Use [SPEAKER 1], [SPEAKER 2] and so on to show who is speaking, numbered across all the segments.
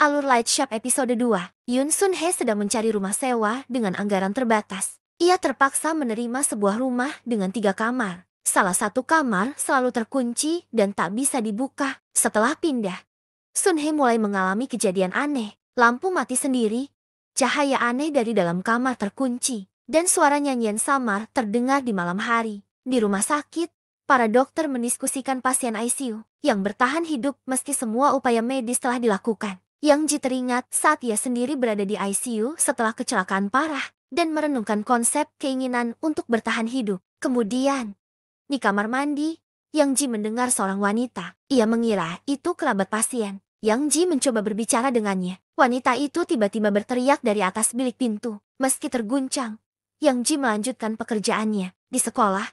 [SPEAKER 1] Alur Light Shop episode 2. Yoon Sun Hye sedang mencari rumah sewa dengan anggaran terbatas. Ia terpaksa menerima sebuah rumah dengan 3 kamar. Salah satu kamar selalu terkunci dan tak bisa dibuka. Setelah pindah, Sun Hye mulai mengalami kejadian aneh. Lampu mati sendiri, cahaya aneh dari dalam kamar terkunci, dan suara nyanyian samar terdengar di malam hari. Di rumah sakit, para dokter mendiskusikan pasien ICU yang bertahan hidup meski semua upaya medis telah dilakukan. Yang Ji teringat saat ia sendiri berada di ICU setelah kecelakaan parah dan merenungkan konsep keinginan untuk bertahan hidup. Kemudian, di kamar mandi, Yang Ji mendengar seorang wanita. Ia mengira itu kerabat pasien. Yang Ji mencoba berbicara dengannya. Wanita itu tiba-tiba berteriak dari atas bilik pintu. Meski terguncang, Yang Ji melanjutkan pekerjaannya. Di sekolah,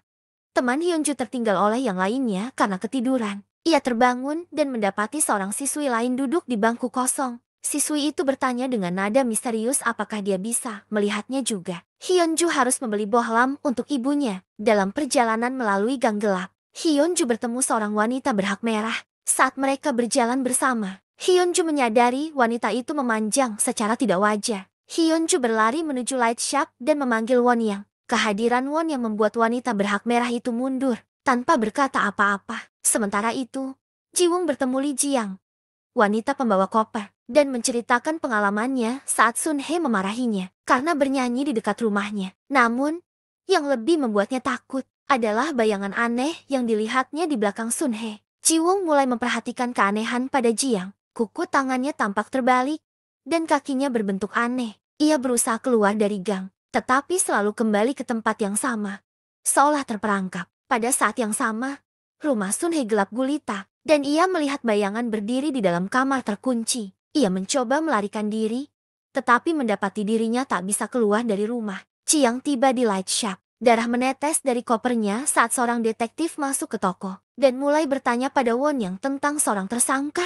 [SPEAKER 1] teman Hyunju tertinggal oleh yang lainnya karena ketiduran. Ia terbangun dan mendapati seorang siswi lain duduk di bangku kosong. Siswi itu bertanya dengan nada misterius apakah dia bisa melihatnya juga. Hyunju harus membeli bohlam untuk ibunya. Dalam perjalanan melalui gang gelap, Hyunju bertemu seorang wanita berhak merah. Saat mereka berjalan bersama, Hyunju menyadari wanita itu memanjang secara tidak wajar. Hyunju berlari menuju Light Shop dan memanggil Won Yang. Kehadiran Won yang membuat wanita berhak merah itu mundur tanpa berkata apa-apa. Sementara itu, Jiwung bertemu Lee Jiang, wanita pembawa koper, dan menceritakan pengalamannya saat Sun Hye memarahinya karena bernyanyi di dekat rumahnya. Namun, yang lebih membuatnya takut adalah bayangan aneh yang dilihatnya di belakang Sun Hye. Jiwung mulai memperhatikan keanehan pada Jiang. Kuku tangannya tampak terbalik, dan kakinya berbentuk aneh. Ia berusaha keluar dari gang, tetapi selalu kembali ke tempat yang sama, seolah terperangkap. Pada saat yang sama, rumah Sun Hye gelap gulita, dan ia melihat bayangan berdiri di dalam kamar terkunci. Ia mencoba melarikan diri, tetapi mendapati dirinya tak bisa keluar dari rumah. Jiang tiba di Light Shop. Darah menetes dari kopernya saat seorang detektif masuk ke toko, dan mulai bertanya pada Won Yang tentang seorang tersangka.